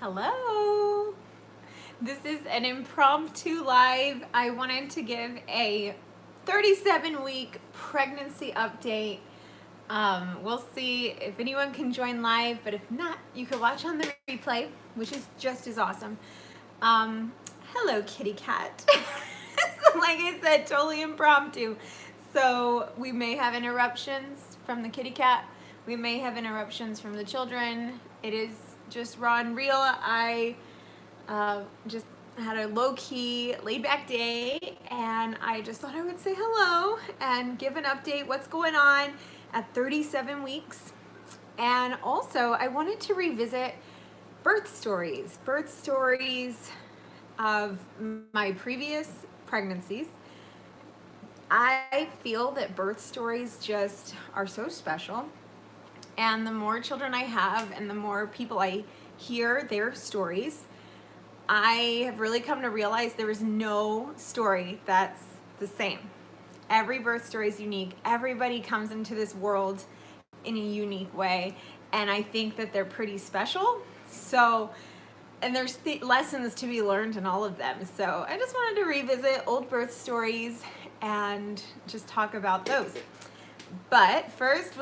Hello. This is an impromptu live. I wanted to give a 37-week pregnancy update. We'll see if anyone can join live, but if not, you can watch on the replay, which is just as awesome. Hello, kitty cat. Like I said, totally impromptu. So we may have interruptions from the kitty cat. We may have interruptions from the children. It is just raw and real. I just had a low-key, laid-back day, and I just thought I would say hello and give an update what's going on at 37 weeks. And also, I wanted to revisit birth stories of my previous pregnancies. I feel that birth stories just are so special. And the more children I have and the more people I hear their stories, I have really come to realize there is no story that's the same. Every birth story is unique. Everybody comes into this world in a unique way. And I think that they're pretty special. So, and there's lessons to be learned in all of them. So I just wanted to revisit old birth stories and just talk about those. But first,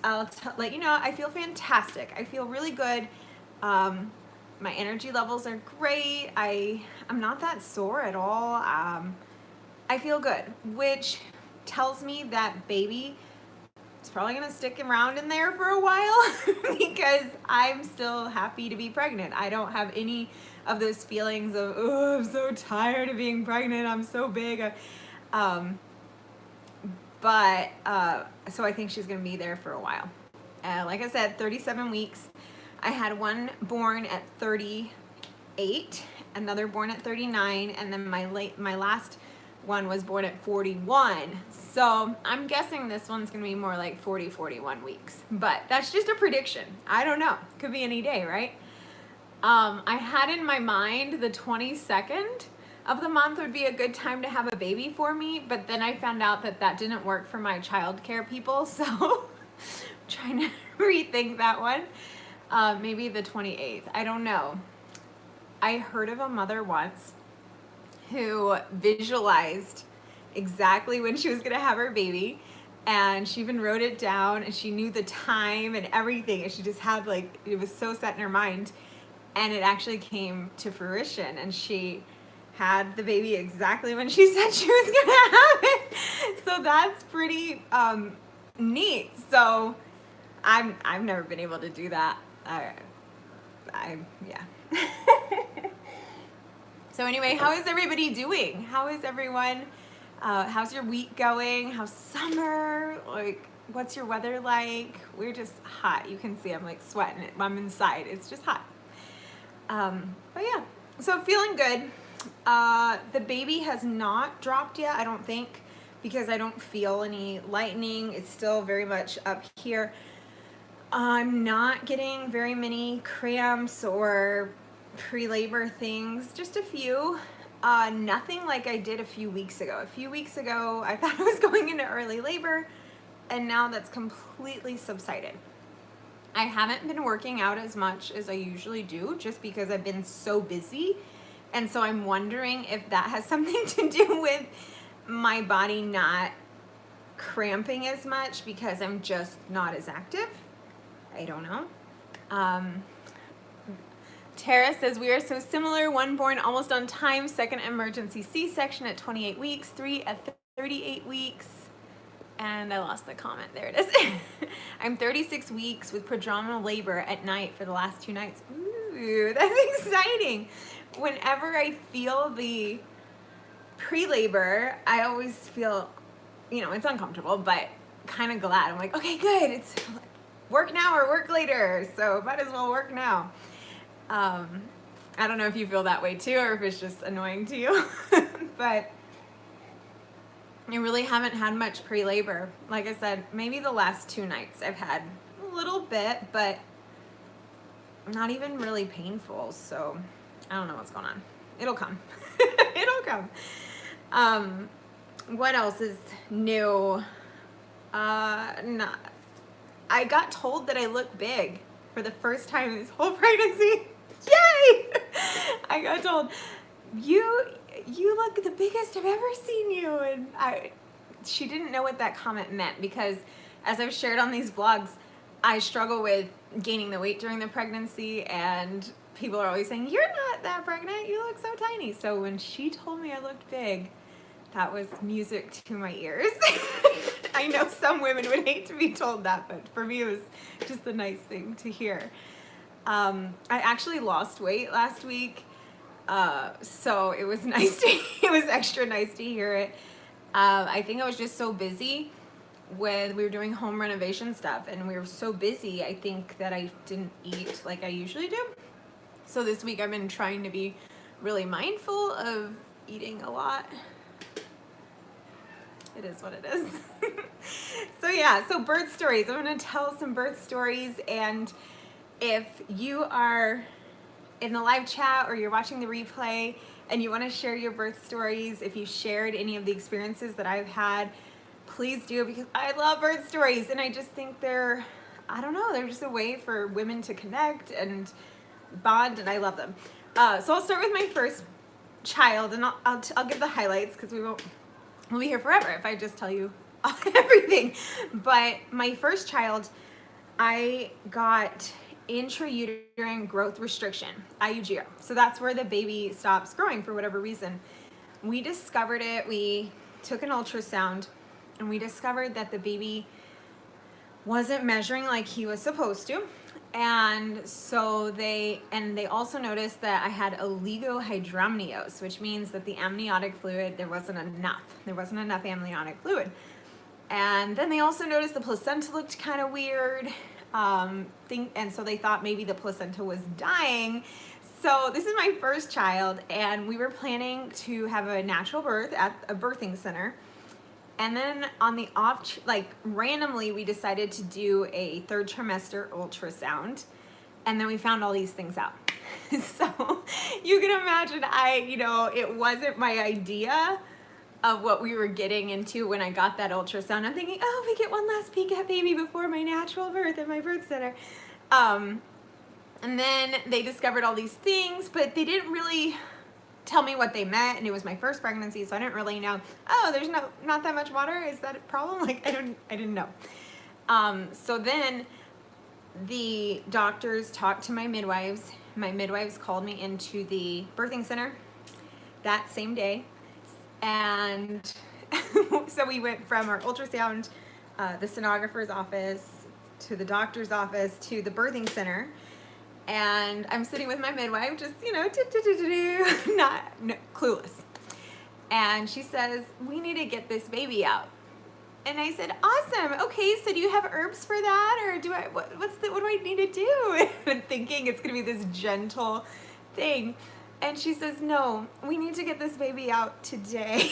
I'll let you know, I feel fantastic. I feel really good. My energy levels are great. I'm not that sore at all. I feel good, which tells me that baby is probably gonna stick around in there for a while because I'm still happy to be pregnant. I don't have any of those feelings of, oh, I'm so tired of being pregnant. I'm so big. So I think she's gonna be there for a while. Like I said, 37 weeks. I had one born at 38, another born at 39, and then my last one was born at 41. So I'm guessing this one's gonna be more like 40, 41 weeks. But that's just a prediction. I don't know. Could be any day, right? I had in my mind the 22nd of the month would be a good time to have a baby for me, but then I found out that that didn't work for my childcare people, so I'm trying to rethink that one. Maybe the 28th, I don't know. I heard of a mother once who visualized exactly when she was gonna have her baby, and she even wrote it down, and she knew the time and everything, and she just had it was so set in her mind, and it actually came to fruition, and she had the baby exactly when she said she was gonna have it. So that's pretty neat. So I've never been able to do that. Yeah. So anyway, how is everybody doing? How is everyone? How's your week going? How's summer? What's your weather like? We're just hot. You can see I'm sweating. I'm inside. It's just hot. But yeah, so feeling good. The baby has not dropped yet, I don't think, because I don't feel any lightening. It's still very much up here. I'm not getting very many cramps or pre-labor things, just a few. Nothing like I did a few weeks ago. A few weeks ago, I thought I was going into early labor, and now that's completely subsided. I haven't been working out as much as I usually do, just because I've been so busy. And so I'm wondering if that has something to do with my body not cramping as much because I'm just not as active. I don't know. Tara says, we are so similar. One born almost on time, second emergency C-section at 28 weeks, 3 at 38 weeks. And I lost the comment. There it is. I'm 36 weeks with prodromal labor at night for the last 2 nights. Ooh, that's exciting. Whenever I feel the pre-labor, I always feel, it's uncomfortable, but kind of glad. I'm like, okay, good. It's work now or work later. So might as well work now. I don't know if you feel that way too, or if it's just annoying to you, but I really haven't had much pre-labor. Like I said, maybe the last 2 nights I've had a little bit, but not even really painful. So I don't know what's going on. It'll come. It'll come. What else is new? I got told that I look big for the first time this whole pregnancy. Yay! I got told, you look the biggest I've ever seen you. And she didn't know what that comment meant, because as I've shared on these vlogs, I struggle with gaining the weight during the pregnancy, and people are always saying, you're not that pregnant, you look so tiny. So when she told me I looked big, that was music to my ears. I know some women would hate to be told that, but for me it was just a nice thing to hear. I actually lost weight last week, so it was nice to, it was extra nice to hear it. I think I was just so busy we were doing home renovation stuff, and we were so busy, I think, that I didn't eat like I usually do. So this week I've been trying to be really mindful of eating a lot. It is what it is. So yeah, so birth stories. I'm gonna tell some birth stories, and if you are in the live chat or you're watching the replay and you wanna share your birth stories, if you shared any of the experiences that I've had, please do, because I love birth stories, and I just think they're, I don't know, they're just a way for women to connect and bond, and I love them. So I'll start with my first child, and I'll give the highlights, because we'll be here forever if I just tell you everything. But my first child, I got intrauterine growth restriction, IUGR. So that's where the baby stops growing for whatever reason. We discovered it, we took an ultrasound, and we discovered that the baby wasn't measuring like he was supposed to. And so they also noticed that I had oligohydramnios, which means that the amniotic fluid, there wasn't enough amniotic fluid. And then they also noticed the placenta looked kind of weird, and so they thought maybe the placenta was dying. So this is my first child, and we were planning to have a natural birth at a birthing center. And then on the off, like randomly, we decided to do a 3rd trimester ultrasound, and then we found all these things out. So you can imagine, it wasn't my idea of what we were getting into when I got that ultrasound. I'm thinking, oh, we get one last peek at baby before my natural birth at my birth center. And then they discovered all these things, but they didn't really tell me what they meant, and it was my first pregnancy, so I didn't really know. Oh, there's not that much water, is that a problem? Like, I didn't know. So then the doctors talked to my midwives. My midwives called me into the birthing center that same day, and so we went from our ultrasound, the sonographer's office, to the doctor's office, to the birthing center. And I'm sitting with my midwife, just, clueless. And she says, we need to get this baby out. And I said, awesome. Okay, so do you have herbs for that? Or what do I need to do? And thinking it's going to be this gentle thing. And she says, no, we need to get this baby out today.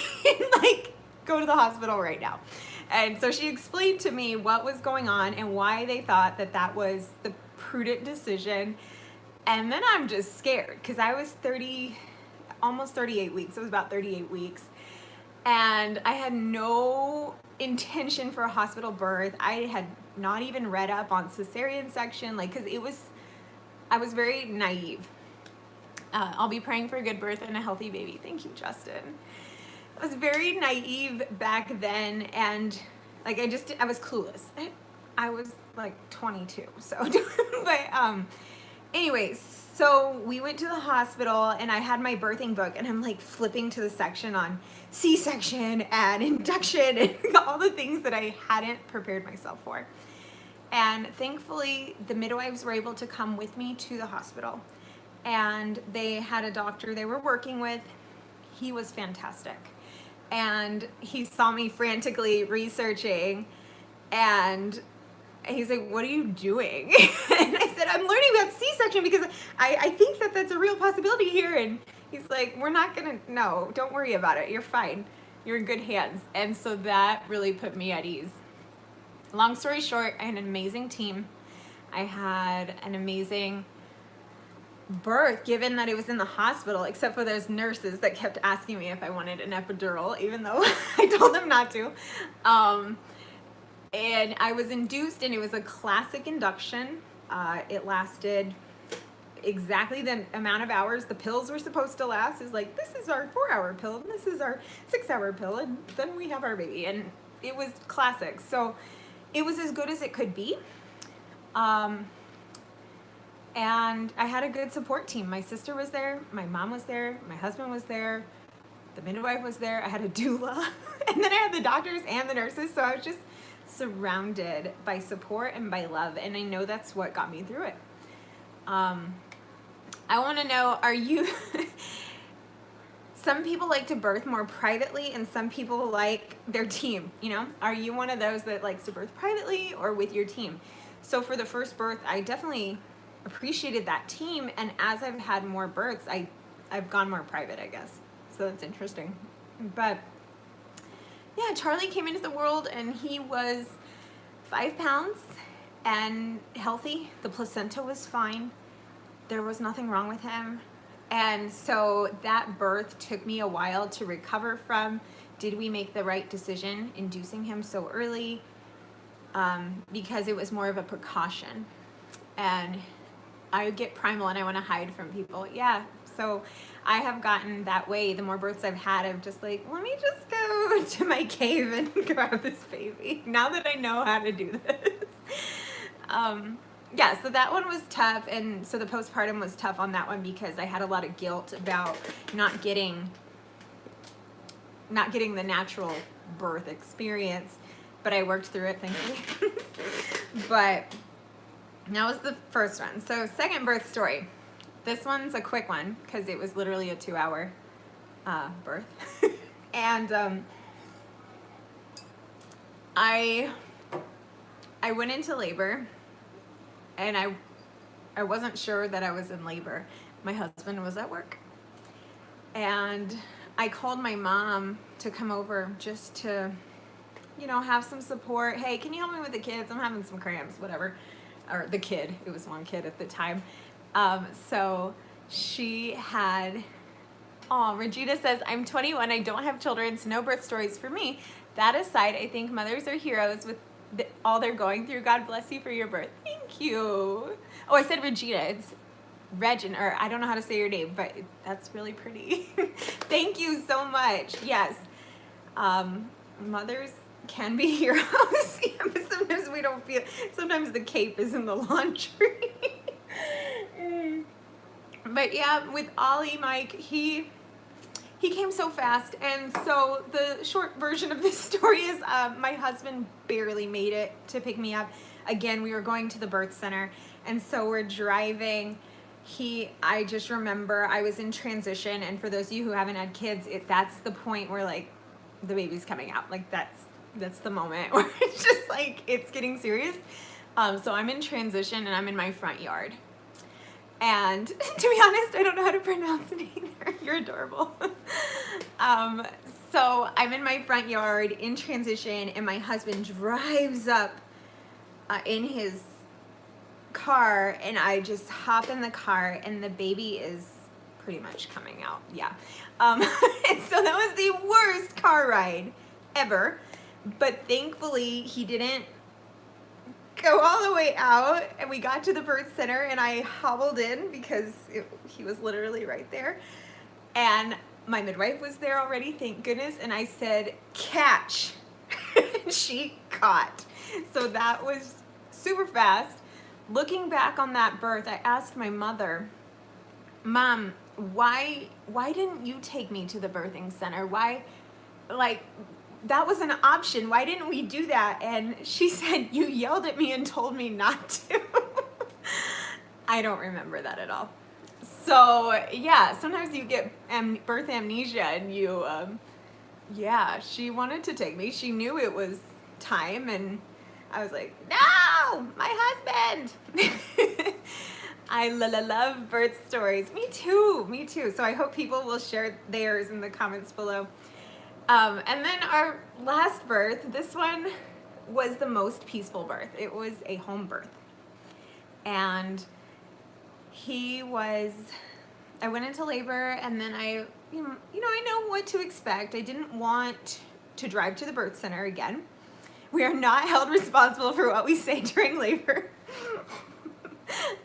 Like, go to the hospital right now. And so she explained to me what was going on and why they thought that was the prudent decision. And then I'm just scared, because I was almost 38 weeks. It was about 38 weeks. And I had no intention for a hospital birth. I had not even read up on cesarean section, because I was very naive. I'll be praying for a good birth and a healthy baby. Thank you, Justin. I was very naive back then, and I was clueless. I was like 22, so, but anyways, so we went to the hospital, and I had my birthing book, and I'm like flipping to the section on C-section and induction and all the things that I hadn't prepared myself for. And thankfully, the midwives were able to come with me to the hospital, and they had a doctor they were working with. He was fantastic. And he saw me frantically researching, and he's like, what are you doing? And I said, I'm learning about C-section because I think that's a real possibility here. And he's like, no, don't worry about it. You're fine. You're in good hands. And so that really put me at ease. Long story short, I had an amazing team. I had an amazing birth, given that it was in the hospital, except for those nurses that kept asking me if I wanted an epidural, even though I told them not to. And I was induced, and it was a classic induction. It lasted exactly the amount of hours the pills were supposed to last. Is like, this is our 4-hour pill, and this is our 6-hour pill, and then we have our baby. And it was classic. So it was as good as it could be. And I had a good support team. My sister was there, my mom was there, my husband was there, the midwife was there, I had a doula, and then I had the doctors and the nurses, so I was just surrounded by support and by love, and I know that's what got me through it. I want to know, are you... Some people like to birth more privately, and some people like their team, you know? Are you one of those that likes to birth privately or with your team? So for the first birth, I definitely appreciated that team, and as I've had more births, I've gone more private, I guess. So that's interesting. But yeah, Charlie came into the world and he was 5 pounds and healthy. The placenta was fine. There was nothing wrong with him. And so that birth took me a while to recover from. Did we make the right decision inducing him so early? Because it was more of a precaution. And I get primal and I want to hide from people. Yeah, so I have gotten that way. The more births I've had, I'm just like, let me just go to my cave and grab this baby now that I know how to do this. Yeah, so that one was tough, and so the postpartum was tough on that one because I had a lot of guilt about not getting the natural birth experience, but I worked through it, thankfully. But that was the first one. So second birth story. This one's a quick one because it was literally a 2-hour birth. And I went into labor, and I wasn't sure that I was in labor. My husband was at work, and I called my mom to come over just to, you know, have some support. Hey, can you help me with the kids? I'm having some cramps, whatever. Or the kid, it was one kid at the time. So she had, Regina says, I'm 21, I don't have children, so no birth stories for me. That aside, I think mothers are heroes with all they're going through. God bless you for your birth. Thank you. Oh, I said Regina. It's Regin, or I don't know how to say your name, but that's really pretty. Thank you so much. Yes. Mothers can be heroes. Yeah, but sometimes we don't feel, sometimes the cape is in the laundry. But yeah, with Ollie, Mike, he came so fast, and so the short version of this story is my husband barely made it to pick me up. Again, we were going to the birth center, and so we're driving. I just remember I was in transition, and for those of you who haven't had kids, that's the point where like the baby's coming out. Like that's the moment where it's just like it's getting serious. So I'm in transition, and I'm in my front yard. And to be honest, I don't know how to pronounce it either. You're adorable. So I'm in my front yard in transition, and my husband drives up in his car, and I just hop in the car, and the baby is pretty much coming out. Yeah. And so that was the worst car ride ever. But thankfully, he didn't go all the way out, and we got to the birth center, and I hobbled in because he was literally right there, and my midwife was there already, thank goodness, and I said, catch. And she caught. So that was super fast. Looking back on that birth, I asked my mother, Mom, why didn't you take me to the birthing center? Why, like, that was an option. Why didn't we do that? And she said, you yelled at me and told me not to. I don't remember that at all. So yeah, sometimes you get birth amnesia, and you, yeah, she wanted to take me. She knew it was time, and I was like, no, my husband. I love birth stories. Me too. So I hope people will share theirs in the comments below. And then our last birth, this one was the most peaceful birth. It was a home birth. And I went into labor, and then I know what to expect. I didn't want to drive to the birth center again. We are not held responsible for what we say during labor.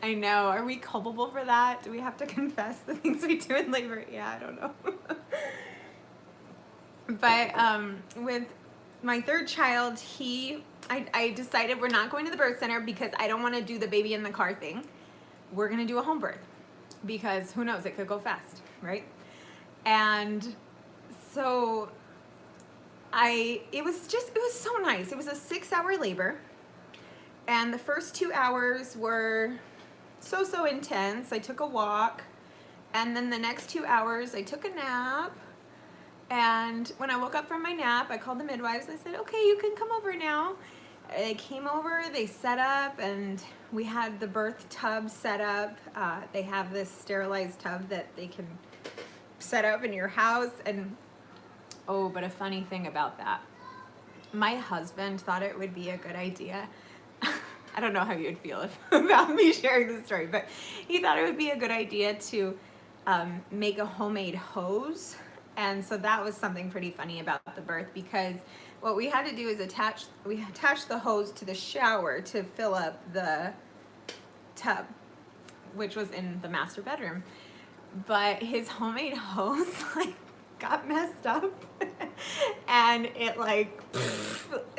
I know. Are we culpable for that? Do we have to confess the things we do in labor? Yeah, I don't know. But with my third child, I decided we're not going to the birth center because I don't want to do the baby in the car thing. We're going to do a home birth because who knows, it could go fast, right? And so it was so nice. It was a 6-hour labor. And the first 2 hours were so intense. I took a walk. And then the next 2 hours, I took a nap. And when I woke up from my nap, I called the midwives. I said, okay, you can come over now. They came over, they set up, and we had the birth tub set up. They have this sterilized tub that they can set up in your house. And oh, but a funny thing about that, my husband thought it would be a good idea. I don't know how you'd feel about me sharing this story, but he thought it would be a good idea to make a homemade hose. And so that was something pretty funny about the birth, because what we had to do is attach the hose to the shower to fill up the tub, which was in the master bedroom. But his homemade hose got messed up and it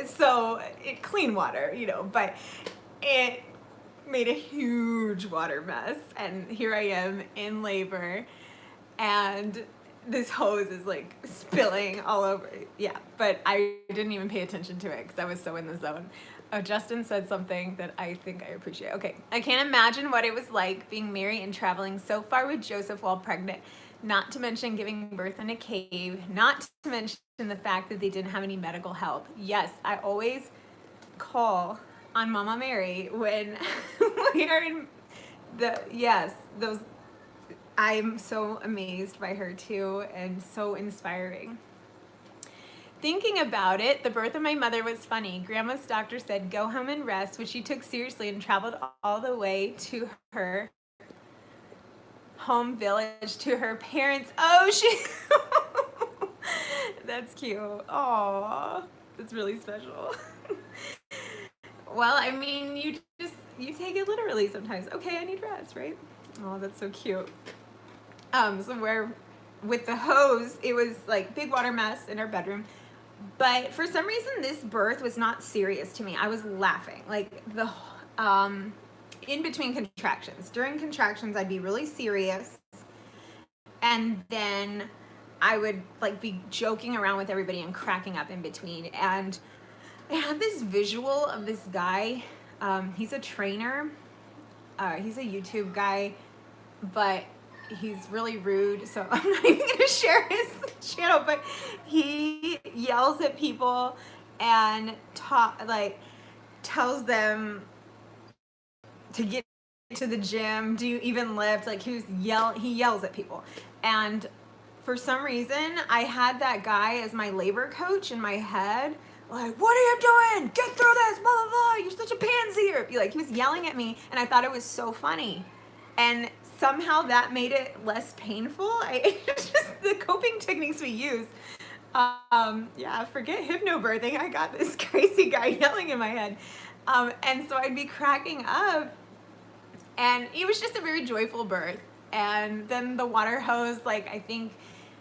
so it clean water, but it made a huge water mess. And here I am in labor and this hose is spilling all over. Yeah, but I didn't even pay attention to it because I was so in the zone. Oh, Justin said something that I think I appreciate. Okay, I can't imagine what it was like being married and traveling so far with Joseph while pregnant, not to mention giving birth in a cave, not to mention the fact that they didn't have any medical help. Yes, I always call on Mama Mary when we are in those. I'm so amazed by her too, and so inspiring. Thinking about it, the birth of my mother was funny. Grandma's doctor said, go home and rest, which she took seriously and traveled all the way to her home village to her parents. Oh, that's cute. Aw, that's really special. Well, I mean, you take it literally sometimes. Okay, I need rest, right? Oh, that's so cute. So with the hose, it was big water mess in our bedroom. But for some reason, this birth was not serious to me. I was laughing. In between contractions. During contractions, I'd be really serious. And then I would be joking around with everybody and cracking up in between. And I had this visual of this guy. He's a trainer. He's a YouTube guy, but he's really rude, so I'm not even going to share his channel, but he yells at people and tells them to get to the gym, do you even lift? He yells at people. And for some reason, I had that guy as my labor coach in my head. What are you doing? Get through this, blah, blah, blah. You're such a pansy. Or he was yelling at me, and I thought it was so funny. And somehow that made it less painful. It's just the coping techniques we use. Forget hypnobirthing. I got this crazy guy yelling in my head. And so I'd be cracking up. And it was just a very joyful birth. And then the water hose, I think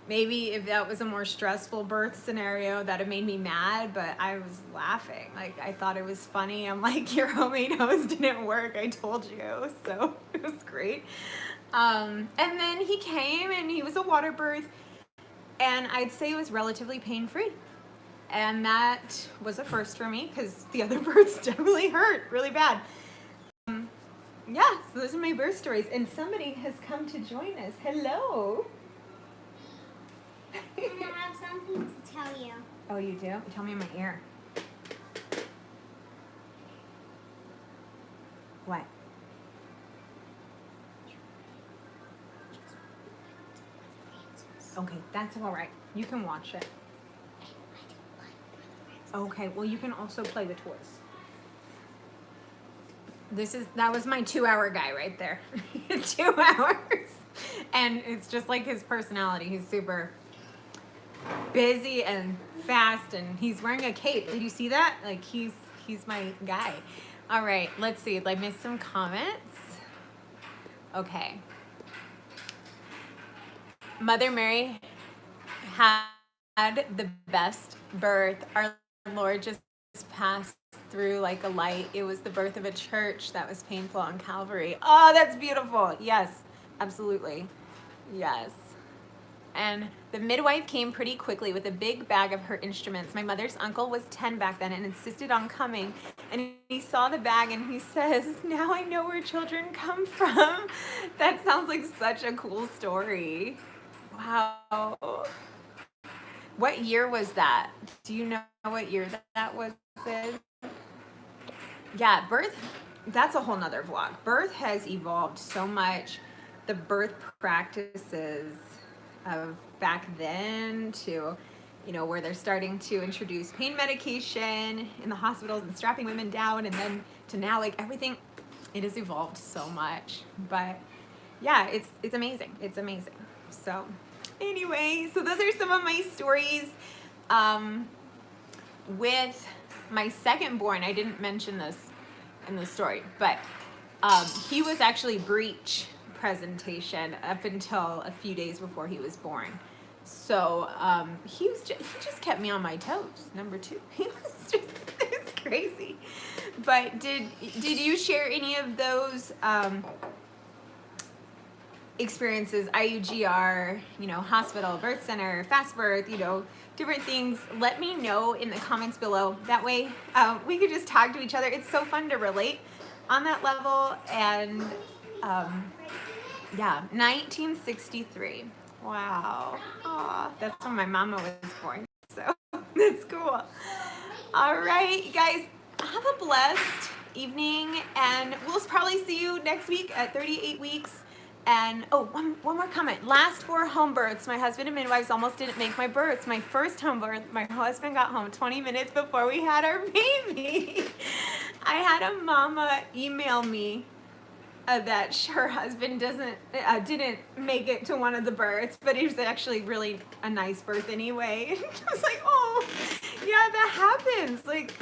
maybe if that was a more stressful birth scenario, that have made me mad, but I was laughing. I thought it was funny. I'm your homemade hose didn't work. I told you. So it was great. And then he came and he was a water birth, and I'd say it was relatively pain-free. And that was a first for me because the other births definitely hurt really bad. So those are my birth stories. And somebody has come to join us. Hello. And I have something to tell you. Oh, you do? Tell me in my ear. What? Okay, that's all right. You can watch it. Okay, well, you can also play with toys. That was my 2-hour guy right there. 2 hours. And it's just his personality. He's super busy and fast, and he's wearing a cape. Did you see that? He's my guy. All right, let's see. I missed some comments. Okay. Mother Mary had the best birth. Our Lord just passed through like a light. It was the birth of a church that was painful on Calvary. Oh, that's beautiful. Yes, absolutely. Yes. And the midwife came pretty quickly with a big bag of her instruments. My mother's uncle was 10 back then and insisted on coming. And he saw the bag and he says, "Now I know where children come from." That sounds like such a cool story. Wow. What year was that? Do you know what year that was in? Yeah, birth, that's a whole nother vlog. Birth has evolved so much. The birth practices of back then to, where they're starting to introduce pain medication in the hospitals and strapping women down, and then to now, like everything, it has evolved so much. But yeah, it's amazing. It's amazing. So anyway, so those are some of my stories. With my second born, I didn't mention this in the story, but he was actually breech presentation up until a few days before he was born. So he just kept me on my toes. Number two, he was just it was crazy. But did you share any of those experiences? IUGR, hospital, birth center, fast birth, different things. Let me know in the comments below. That way we could just talk to each other. It's so fun to relate on that level. And yeah, 1963. Wow. Aw, that's when my mama was born. So that's cool. All right, you guys, have a blessed evening, and we'll probably see you next week at 38 weeks. And one more comment. Last 4 home births, my husband and midwives almost didn't make my births. My first home birth, my husband got home 20 minutes before we had our baby. I had a mama email me that her husband didn't make it to one of the births, but it was actually really a nice birth anyway. I was like, oh, yeah, that happens. Like,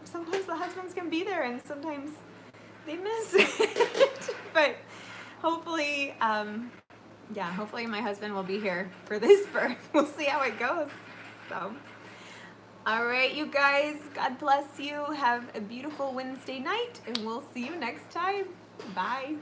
sometimes the husbands can be there and sometimes they miss it. But hopefully, hopefully my husband will be here for this birth. We'll see how it goes. So, all right, you guys, God bless you. Have a beautiful Wednesday night, and we'll see you next time. Bye.